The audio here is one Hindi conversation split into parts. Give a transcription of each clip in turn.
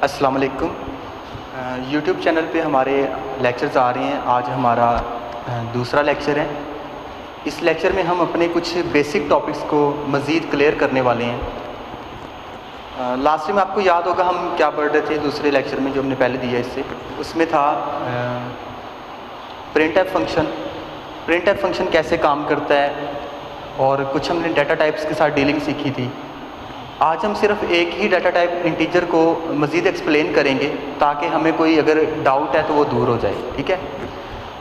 अस्सलाम वालेकुम। यूट्यूब चैनल पे हमारे लेक्चर्स आ रहे हैं। आज हमारा दूसरा लेक्चर है। इस लेक्चर में हम अपने कुछ बेसिक टॉपिक्स को मज़ीद क्लियर करने वाले हैं। लास्ट में आपको याद होगा हम क्या पढ़ रहे थे दूसरे लेक्चर में जो हमने पहले दिया इससे, उसमें था प्रिंटफ फंक्शन। प्रिंटफ फंक्शन कैसे काम करता है और कुछ हमने डाटा टाइप्स के साथ डीलिंग सीखी थी। आज हम सिर्फ एक ही डाटा टाइप इंटीजर को मज़ीद एक्सप्लेन करेंगे ताकि हमें कोई अगर डाउट है तो वो दूर हो जाए। ठीक है,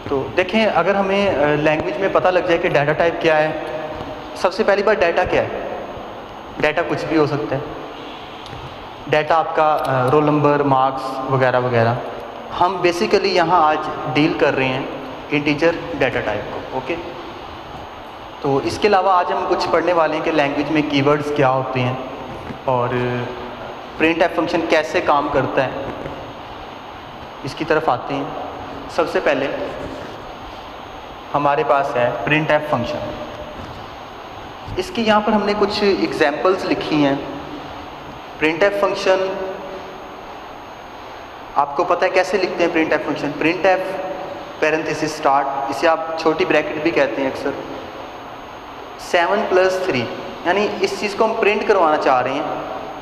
तो देखें, अगर हमें लैंग्वेज में पता लग जाए कि डाटा टाइप क्या है, सबसे पहली बात डाटा क्या है। डाटा कुछ भी हो सकता है। डाटा आपका रोल नंबर, मार्क्स वगैरह वगैरह। हम बेसिकली यहाँ आज डील कर रहे हैं इंटीजर डाटा टाइप को। ओके, तो इसके अलावा आज हम कुछ पढ़ने वाले हैं कि लैंग्वेज में कीवर्ड्स क्या होते हैं और प्रिंटफ फंक्शन कैसे काम करता है। इसकी तरफ आते हैं। सबसे पहले हमारे पास है प्रिंटफ फंक्शन। इसकी यहाँ पर हमने कुछ एग्जांपल्स लिखी हैं। प्रिंटफ फंक्शन आपको पता है कैसे लिखते हैं printf function. Printf parenthesis start, इसे आप छोटी ब्रैकेट भी कहते हैं अक्सर। 7+3 यानी इस चीज़ को हम प्रिंट करवाना चाह रहे हैं।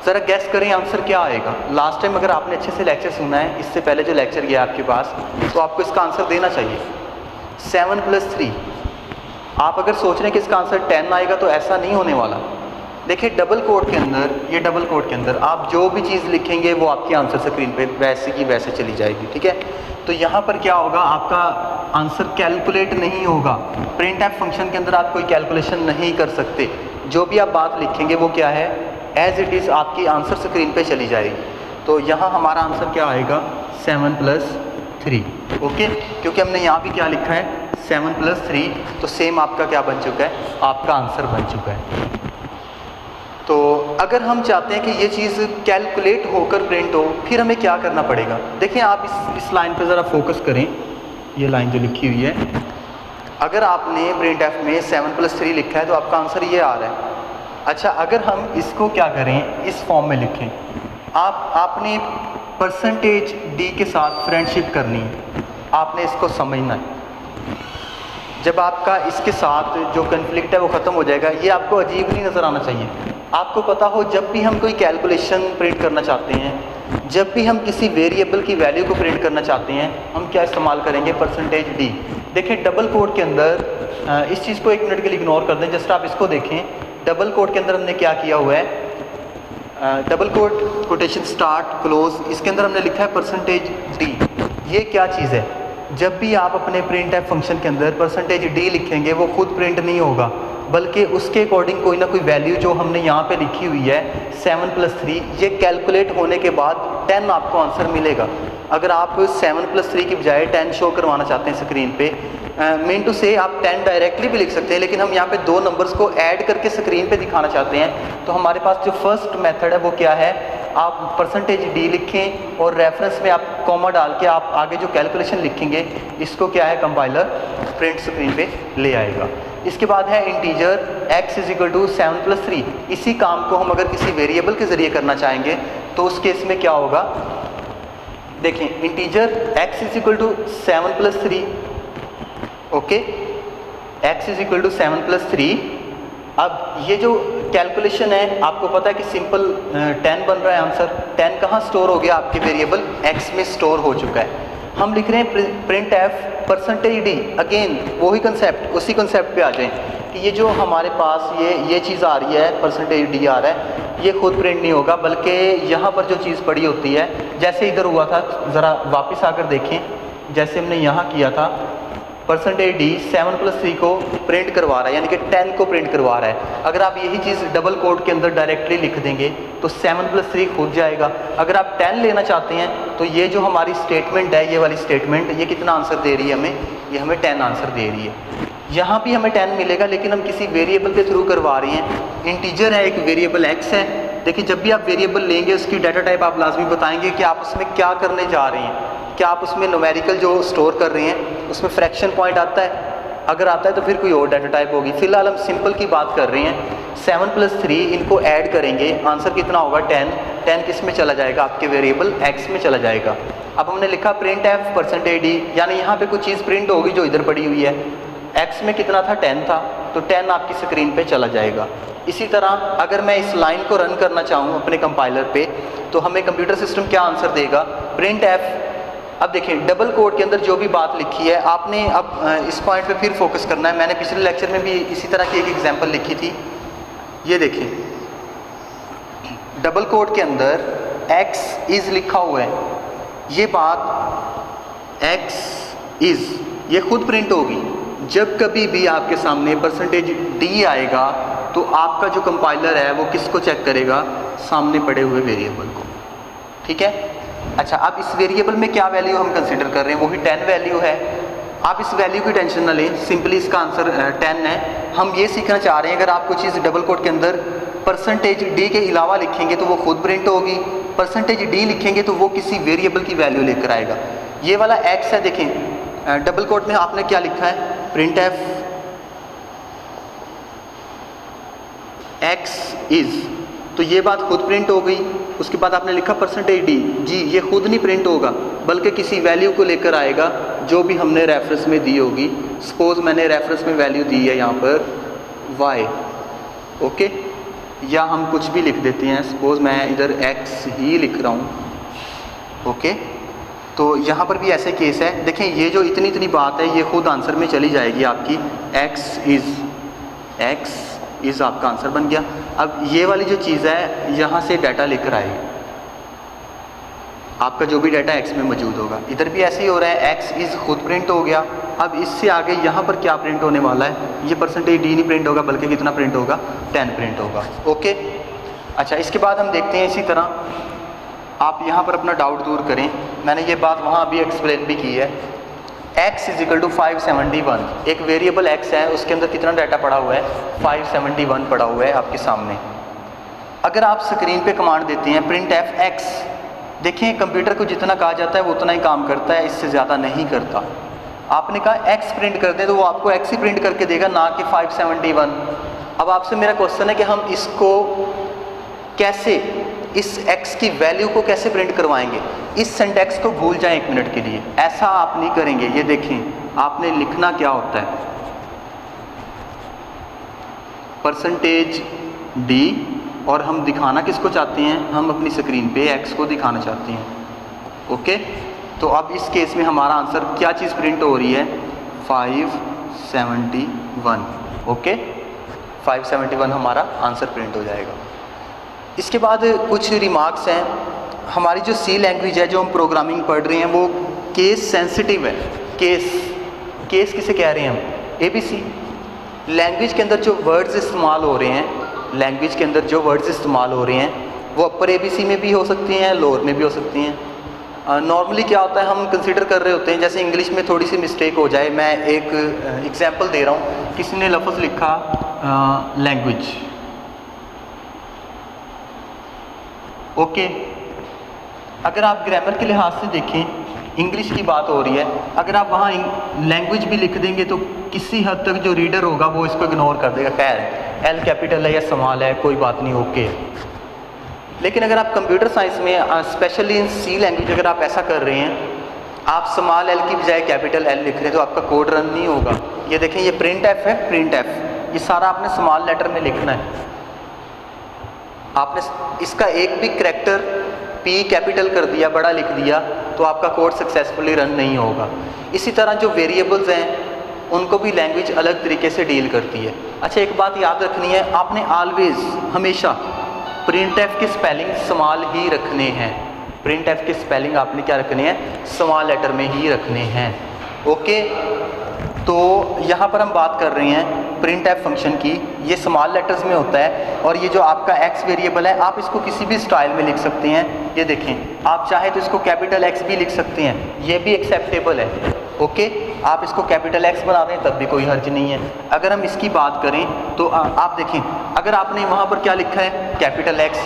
ज़रा गैस करें आंसर क्या आएगा। लास्ट टाइम अगर आपने अच्छे से लेक्चर सुना है, इससे पहले जो लेक्चर गया आपके पास, तो आपको इसका आंसर देना चाहिए 7+3। आप अगर सोच रहे हैं कि इसका आंसर 10 आएगा तो ऐसा नहीं होने वाला। देखिए डबल कोड के अंदर, ये डबल कोड के अंदर आप जो भी चीज़ लिखेंगे वो आपकी आंसर स्क्रीन पे वैसे की वैसे चली जाएगी। ठीक है, तो यहाँ पर क्या होगा, आपका आंसर कैलकुलेट नहीं होगा। प्रिंटफ फंक्शन के अंदर आप कोई कैलकुलेशन नहीं कर सकते। जो भी आप बात लिखेंगे वो क्या है, एज इट इज़ आपकी आंसर स्क्रीन पे चली जाएगी। तो यहाँ हमारा आंसर क्या आएगा 7+3। ओके, क्योंकि हमने यहाँ भी क्या लिखा है 7+3, तो सेम आपका क्या बन चुका है, आपका आंसर बन चुका है। तो अगर हम चाहते हैं कि ये चीज़ कैलकुलेट होकर प्रिंट हो, फिर हमें क्या करना पड़ेगा। देखिए आप इस लाइन पे ज़रा फोकस करें, ये लाइन जो लिखी हुई है। अगर आपने प्रिंटफ में 7+3 लिखा है तो आपका आंसर ये आ रहा है। अच्छा, अगर हम इसको क्या करें, इस फॉर्म में लिखें। आपने %d के साथ फ्रेंडशिप करनी है, आपने इसको समझना है। जब आपका इसके साथ जो कन्फ्लिक्ट है वो ख़त्म हो जाएगा। ये आपको अजीब नहीं नज़र आना चाहिए। आपको पता हो जब भी हम कोई कैलकुलेशन प्रिंट करना चाहते हैं, जब भी हम किसी वेरिएबल की वैल्यू को प्रिंट करना चाहते हैं, हम क्या इस्तेमाल करेंगे, %d। देखिए डबल कोड के अंदर, इस चीज़ को एक मिनट के लिए इग्नोर कर दें, जस्ट आप इसको देखें। डबल कोड के अंदर हमने क्या किया हुआ है, double quote quotation start close, इसके अंदर हमने लिखा है %d। ये क्या चीज़ है, जब भी आप अपने प्रिंटफ फंक्शन के अंदर %d लिखेंगे वो खुद प्रिंट नहीं होगा, बल्कि उसके अकॉर्डिंग कोई ना कोई वैल्यू जो हमने यहाँ पे लिखी हुई है 7+3, ये कैलकुलेट होने के बाद 10 आपको आंसर मिलेगा। अगर आप 7+3 की बजाय 10 शो करवाना चाहते हैं स्क्रीन पे, मीन टू से आप 10 डायरेक्टली भी लिख सकते हैं, लेकिन हम यहाँ पे दो नंबर्स को ऐड करके स्क्रीन पे दिखाना चाहते हैं। तो हमारे पास जो फर्स्ट मेथड है वो क्या है, आप %d लिखें और रेफरेंस में आप कॉमा डाल के आप आगे जो कैलकुलेशन लिखेंगे, इसको क्या है कंपाइलर प्रिंट स्क्रीन पे ले आएगा। इसके बाद है इंटीजर x = 7+3। इसी काम को हम अगर किसी वेरिएबल के ज़रिए करना चाहेंगे तो उस केस में क्या होगा, देखें इंटीजर x = 7+3। Okay, x = 7+3। अब ये जो कैलकुलेशन है, आपको पता है कि सिंपल 10 बन रहा है आंसर। 10 कहाँ स्टोर हो गया, आपके वेरिएबल x में स्टोर हो चुका है। हम लिख रहे हैं प्रिंटफ %d। अगेन वही कंसेप्ट, उसी कंसेप्ट पे आ जाएं कि ये जो हमारे पास ये चीज़ आ रही है, %d आ रहा है, ये खुद प्रिंट नहीं होगा, बल्कि यहाँ पर जो चीज़ पड़ी होती है, जैसे इधर हुआ था, ज़रा वापस आकर देखें, जैसे हमने यहाँ किया था, %d 7+3 को प्रिंट करवा रहा है, यानी कि 10 को प्रिंट करवा रहा है। अगर आप यही चीज़ डबल कोड के अंदर डायरेक्टली लिख देंगे तो 7+3 खुद जाएगा। अगर आप 10 लेना चाहते हैं तो ये जो हमारी स्टेटमेंट है, ये वाली स्टेटमेंट, ये कितना आंसर दे रही है हमें, ये हमें 10 आंसर दे रही है। यहाँ भी हमें 10 मिलेगा, लेकिन हम किसी वेरिएबल के थ्रू करवा रहे हैं। इंटीजर है, एक वेरिएबल x है। देखिए जब भी आप वेरिएबल लेंगे उसकी डाटा टाइप आप लाजमी बताएंगे कि आप उसमें क्या करने जा रहे हैं। क्या आप उसमें न्यूमेरिकल जो स्टोर कर रहे हैं उसमें फ्रैक्शन पॉइंट आता है, अगर आता है तो फिर कोई और डाटा टाइप होगी। फिलहाल हम सिंपल की बात कर रहे हैं। 7+3 इनको ऐड करेंगे, आंसर कितना होगा 10। 10 किस में चला जाएगा, आपके वेरिएबल x में चला जाएगा। अब हमने लिखा प्रिंट एफ परसेंटेज डी, यानी यहाँ पे कुछ चीज़ प्रिंट होगी जो इधर पड़ी हुई है। x में कितना था, 10 था, तो 10 आपकी स्क्रीन पे चला जाएगा। इसी तरह अगर मैं इस लाइन को रन करना चाहूँ अपने कंपाइलर पे, तो हमें कंप्यूटर सिस्टम क्या आंसर देगा, प्रिंट एफ। अब देखें डबल कोड के अंदर जो भी बात लिखी है, आपने अब इस पॉइंट पे फिर फोकस करना है। मैंने पिछले लेक्चर में भी इसी तरह की एक एग्जांपल लिखी थी। ये देखें डबल कोड के अंदर x इज़ लिखा हुआ है, ये बात x इज़ ये खुद प्रिंट होगी। जब कभी भी आपके सामने परसेंटेज d आएगा तो आपका जो कंपाइलर है वो किसको चेक करेगा, सामने पड़े हुए वेरिएबल को। ठीक है। अच्छा, अब इस वेरिएबल में क्या वैल्यू हम कंसिडर कर रहे हैं, वो भी 10 वैल्यू है। आप इस वैल्यू की टेंशन ना लें, सिंपली इसका आंसर 10 है। हम ये सीखना चाह रहे हैं, अगर आप कोई चीज़ डबल कोड के अंदर परसेंटेज डी के अलावा लिखेंगे तो वो खुद प्रिंट होगी, परसेंटेज डी लिखेंगे तो वो किसी वेरिएबल की वैल्यू लेकर आएगा। ये वाला x है, देखें डबल कोड में आपने क्या लिखा है, प्रिंट एफ x इज़, तो ये बात खुद प्रिंट हो गई। उसके बाद आपने लिखा परसेंटेज डी, जी ये खुद नहीं प्रिंट होगा बल्कि किसी वैल्यू को लेकर आएगा जो भी हमने रेफरेंस में दी होगी। सपोज मैंने रेफरेंस में वैल्यू दी है यहाँ पर y, ओके, या हम कुछ भी लिख देते हैं, सपोज मैं इधर x ही लिख रहा हूँ, ओके। तो यहाँ पर भी ऐसे केस है, देखें ये जो इतनी इतनी बात है ये खुद आंसर में चली जाएगी आपकी, x इज़ आपका आंसर बन गया। अब ये वाली जो चीज़ है यहाँ से डाटा लेकर आएगी, आपका जो भी डाटा x में मौजूद होगा। इधर भी ऐसे ही हो रहा है, x इज़ खुद प्रिंट हो गया। अब इससे आगे यहाँ पर क्या प्रिंट होने वाला है, ये परसेंटेज डी नहीं प्रिंट होगा बल्कि कितना प्रिंट होगा, 10 प्रिंट होगा, ओके। अच्छा, इसके बाद हम देखते हैं इसी तरह आप यहाँ पर अपना डाउट दूर करें। मैंने ये बात वहाँ अभी एक्सप्लेन भी की है। x इज इक्वल टू 571, एक वेरिएबल x है, उसके अंदर कितना डाटा पड़ा हुआ है, 571 पड़ा हुआ है आपके सामने। अगर आप स्क्रीन पे कमांड देते हैं प्रिंट एफ x, देखें कंप्यूटर को जितना कहा जाता है वो उतना ही काम करता है, इससे ज़्यादा नहीं करता। आपने कहा x प्रिंट कर दें तो वो आपको x ही प्रिंट करके देगा, ना कि 571। अब आपसे मेरा क्वेश्चन है कि हम इसको कैसे, इस x की वैल्यू को कैसे प्रिंट करवाएंगे। इस सिंटैक्स को भूल जाएं एक मिनट के लिए, ऐसा आप नहीं करेंगे। ये देखें आपने लिखना क्या होता है, परसेंटेज d, और हम दिखाना किसको चाहते हैं, हम अपनी स्क्रीन पे x को दिखाना चाहते हैं, ओके। तो अब इस केस में हमारा आंसर क्या चीज़ प्रिंट हो रही है, 571, ओके। 571 हमारा आंसर प्रिंट हो जाएगा। इसके बाद कुछ रिमार्क्स हैं। हमारी जो सी लैंग्वेज है, जो हम प्रोग्रामिंग पढ़ रहे हैं, वो केस सेंसिटिव है। केस किसे कह रहे हैं हम, ABC। लैंग्वेज के अंदर जो वर्ड्स इस्तेमाल हो रहे हैं, लैंग्वेज के अंदर जो वर्ड्स इस्तेमाल हो रहे हैं वो अपर ABC में भी हो सकती हैं, लोअर में भी हो सकती हैं। नॉर्मली क्या होता है, हम कंसीडर कर रहे होते हैं जैसे इंग्लिश में थोड़ी सी मिस्टेक हो जाए। मैं एक एग्जांपल दे रहा हूँ, किसी ने लफ्ज़ लिखा लैंग्वेज, ओके। अगर आप ग्रामर के लिहाज से देखें, इंग्लिश की बात हो रही है, अगर आप वहाँ लैंग्वेज भी लिख देंगे तो किसी हद तक जो रीडर होगा वो इसको इग्नोर कर देगा, खैर L कैपिटल है या स्मॉल है कोई बात नहीं, ओके। लेकिन अगर आप कंप्यूटर साइंस में स्पेशली इन सी लैंग्वेज अगर आप ऐसा कर रहे हैं, आप स्मॉल l की बजाय कैपिटल L लिख रहे हैं तो आपका कोड रन नहीं होगा। ये देखें ये प्रिंट एफ है, प्रिंट एफ, ये सारा आपने स्मॉल लेटर में लिखना है। आपने इसका एक भी करैक्टर P कैपिटल कर दिया, बड़ा लिख दिया, तो आपका कोड सक्सेसफुली रन नहीं होगा। इसी तरह जो वेरिएबल्स हैं उनको भी लैंग्वेज अलग तरीके से डील करती है। अच्छा, एक बात याद रखनी है, आपने ऑलवेज हमेशा प्रिंट एफ के स्पेलिंग स्मॉल ही रखने हैं। प्रिंट एफ के स्पेलिंग आपने क्या रखने हैं, स्मॉल लेटर में ही रखने हैं, ओके। तो यहाँ पर हम बात कर रहे हैं प्रिंट एफ फंक्शन की, ये स्मॉल लेटर्स में होता है। और ये जो आपका x वेरिएबल है, आप इसको किसी भी स्टाइल में लिख सकते हैं। ये देखें, आप चाहे तो इसको कैपिटल X भी लिख सकते हैं, ये भी एक्सेप्टेबल है, ओके। आप इसको कैपिटल X बना दें तब भी कोई हर्ज नहीं है। अगर हम इसकी बात करें तो आप देखें, अगर आपने वहाँ पर क्या लिखा है, कैपिटल X,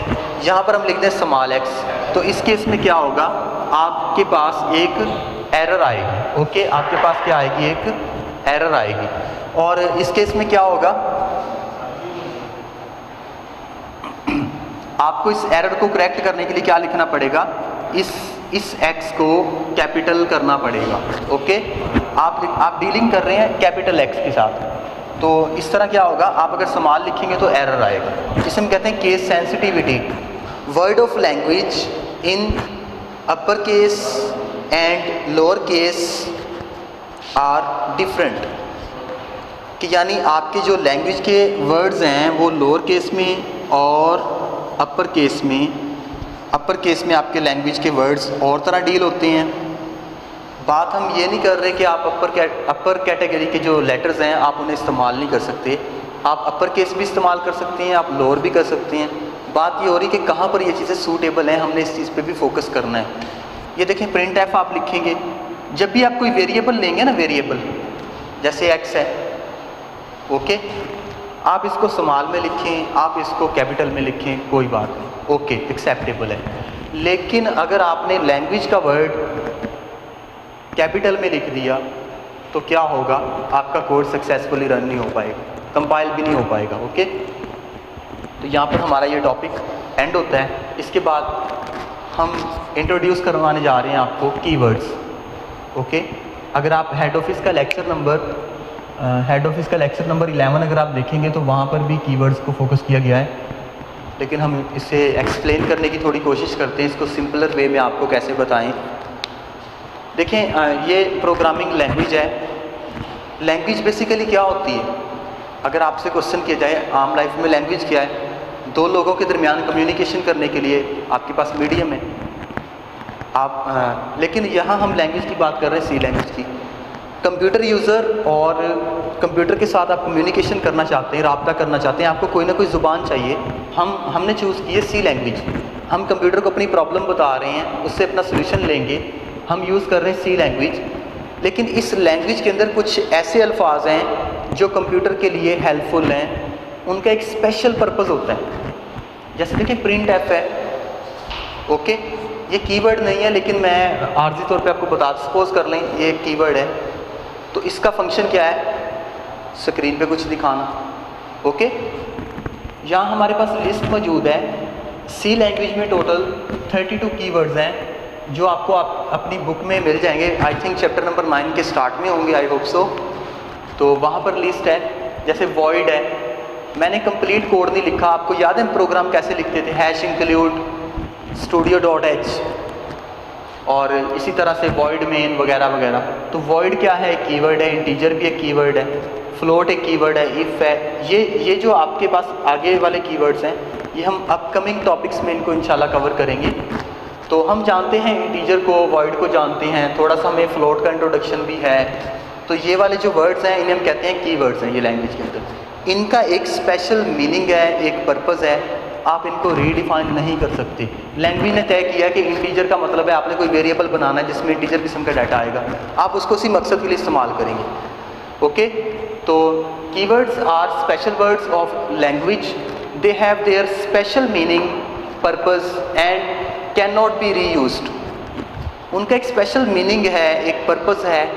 यहाँ पर हम लिख दें स्मॉल x, तो इस केस में क्या होगा, आपके पास एक एरर आएगी, ओके। आपके पास क्या आएगी, एक एरर आएगी। और इस केस में क्या होगा, आपको इस एरर को करेक्ट करने के लिए क्या लिखना पड़ेगा, इस एक्स को कैपिटल करना पड़ेगा। ओके, आप डीलिंग कर रहे हैं कैपिटल एक्स के साथ, तो इस तरह क्या होगा, आप अगर स्मॉल लिखेंगे तो एरर आएगा। इसे हम कहते हैं case sensitivity. Word of language in upper case and lower case are different, कि यानी आपके जो लैंग्वेज के वर्ड्स हैं वो लोअर केस में और अपर केस में आपके लैंग्वेज के वर्ड्स और तरह डील होते हैं। बात हम ये नहीं कर रहे कि आप अपर कैटेगरी के जो लेटर्स हैं आप उन्हें इस्तेमाल नहीं कर सकते, आप अपर केस भी इस्तेमाल कर सकते हैं, आप लोअर भी कर सकते हैं। बात ये हो रही है कि कहाँ पर ये चीज़ें सूटेबल हैं, हमने इस चीज़ पे भी फोकस करना है। ये देखें, प्रिंट एफ आप लिखेंगे, जब भी आप कोई वेरिएबल लेंगे ना, वेरिएबल जैसे एक्स है, ओके, आप इसको स्मॉल में लिखें, आप इसको कैपिटल में लिखें, कोई बात नहीं, ओके, एक्सेप्टेबल है। लेकिन अगर आपने लैंग्वेज का वर्ड कैपिटल में लिख दिया तो क्या होगा, आपका कोड सक्सेसफुली रन नहीं हो पाएगा, कंपाइल भी नहीं हो पाएगा। ओके, तो यहाँ पर हमारा ये टॉपिक एंड होता है। इसके बाद हम इंट्रोड्यूस करवाने जा रहे हैं आपको कीवर्ड्स। ओके, अगर आप हेड ऑफिस का लेक्चर नंबर 11 अगर आप देखेंगे तो वहाँ पर भी कीवर्ड्स को फोकस किया गया है, लेकिन हम इसे एक्सप्लेन करने की थोड़ी कोशिश करते हैं, इसको सिंपलर वे में आपको कैसे बताएं। देखें, ये प्रोग्रामिंग लैंग्वेज है। लैंग्वेज बेसिकली क्या होती है, अगर आपसे क्वेश्चन किया जाए आम लाइफ में लैंग्वेज क्या है, दो लोगों के दरमियान कम्युनिकेशन करने के लिए आपके पास मीडियम है। लेकिन यहाँ हम लैंग्वेज की बात कर रहे हैं, सी लैंग्वेज की। कंप्यूटर यूज़र और कंप्यूटर के साथ आप कम्युनिकेशन करना चाहते हैं, राब्ता करना चाहते हैं, आपको कोई ना कोई ज़ुबान चाहिए। हमने चूज़ की है सी लैंग्वेज। हम कंप्यूटर को अपनी प्रॉब्लम बता रहे हैं, उससे अपना सोल्यूशन लेंगे, हम यूज़ कर रहे हैं सी लैंग्वेज। लेकिन इस लैंग्वेज के अंदर कुछ ऐसे अल्फाज हैं जो कंप्यूटर के लिए हेल्पफुल हैं, उनका एक स्पेशल पर्पज़ होता है। जैसे देखिए, प्रिंट एफ है, ओके, ये कीवर्ड नहीं है, लेकिन मैं आर्जी तौर पे आपको बता, सपोज कर लें ये एक कीवर्ड है, तो इसका फंक्शन क्या है, स्क्रीन पे कुछ दिखाना। ओके, यहाँ हमारे पास लिस्ट मौजूद है। सी लैंग्वेज में टोटल 32 कीवर्ड्स हैं जो आपको अपनी बुक में मिल जाएंगे। आई थिंक चैप्टर नंबर 9 के स्टार्ट में होंगे, आई होप सो। तो वहाँ पर लिस्ट है, जैसे वॉइड है, मैंने कंप्लीट कोड नहीं लिखा। आपको याद है प्रोग्राम कैसे लिखते थे, हैश इंक्लूड studio.h, और इसी तरह से वॉइड मेन वगैरह वगैरह। तो वॉइड क्या है, कीवर्ड है, इंटीजर भी एक कीवर्ड है, फ्लोट एक कीवर्ड है, इफ़ है। ये जो आपके पास आगे वाले कीवर्ड्स हैं, ये हम अपकमिंग टॉपिक्स में इनको इंशाल्लाह कवर करेंगे। तो हम जानते हैं इंटीजर को, वॉइड को जानते हैं, थोड़ा सा हमें फ्लोट का इंट्रोडक्शन भी है। तो ये वाले जो वर्ड्स हैं इन्हें हम कहते हैं कीवर्ड्स हैं। ये लैंग्वेज के अंदर इनका एक स्पेशल मीनिंग है, एक पर्पज़ है, आप इनको रीडिफाइन नहीं कर सकते। लैंग्वेज ने तय किया कि इंटीजर का मतलब है आपने कोई वेरिएबल बनाना है जिसमें इंटीजर किस्म का डाटा आएगा, आप उसको उसी मकसद के लिए इस्तेमाल करेंगे। ओके, तो keywords are special words of language, they have their special meaning, purpose and can not be reused. उनका एक स्पेशल मीनिंग है, एक पर्पस है,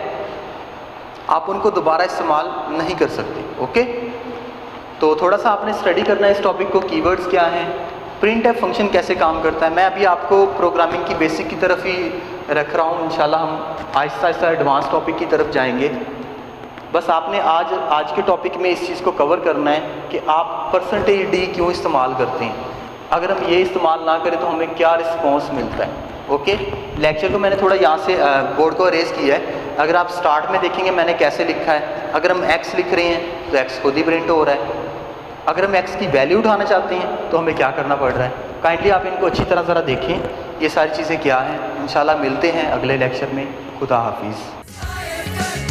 आप उनको दोबारा इस्तेमाल नहीं कर सकते। ओके, तो थोड़ा सा आपने स्टडी करना है इस टॉपिक को, कीवर्ड्स क्या हैं, प्रिंट एफ फंक्शन कैसे काम करता है। मैं अभी आपको प्रोग्रामिंग की बेसिक की तरफ ही रख रहा हूँ, इंशाल्लाह हम आहिस्ता आहिस्ता एडवांस टॉपिक की तरफ जाएंगे। बस आपने आज के टॉपिक में इस चीज़ को कवर करना है कि आप परसेंटेज डी क्यों इस्तेमाल करते हैं। अगर हम ये इस्तेमाल ना करें तो हमें क्या रिस्पॉन्स मिलता है। ओके, लेक्चर को मैंने थोड़ा यहाँ से बोर्ड को अरेज किया है। अगर आप स्टार्ट में देखेंगे मैंने कैसे लिखा है, अगर हम एक्स लिख रहे हैं तो एक्स खुद ही प्रिंट हो रहा है। अगर हम एक्स की वैल्यू उठाना चाहते हैं तो हमें क्या करना पड़ रहा है। काइंडली आप इनको अच्छी तरह ज़रा देखें, ये सारी चीज़ें क्या हैं। इंशाल्लाह मिलते हैं अगले लेक्चर में। खुदा हाफिज़।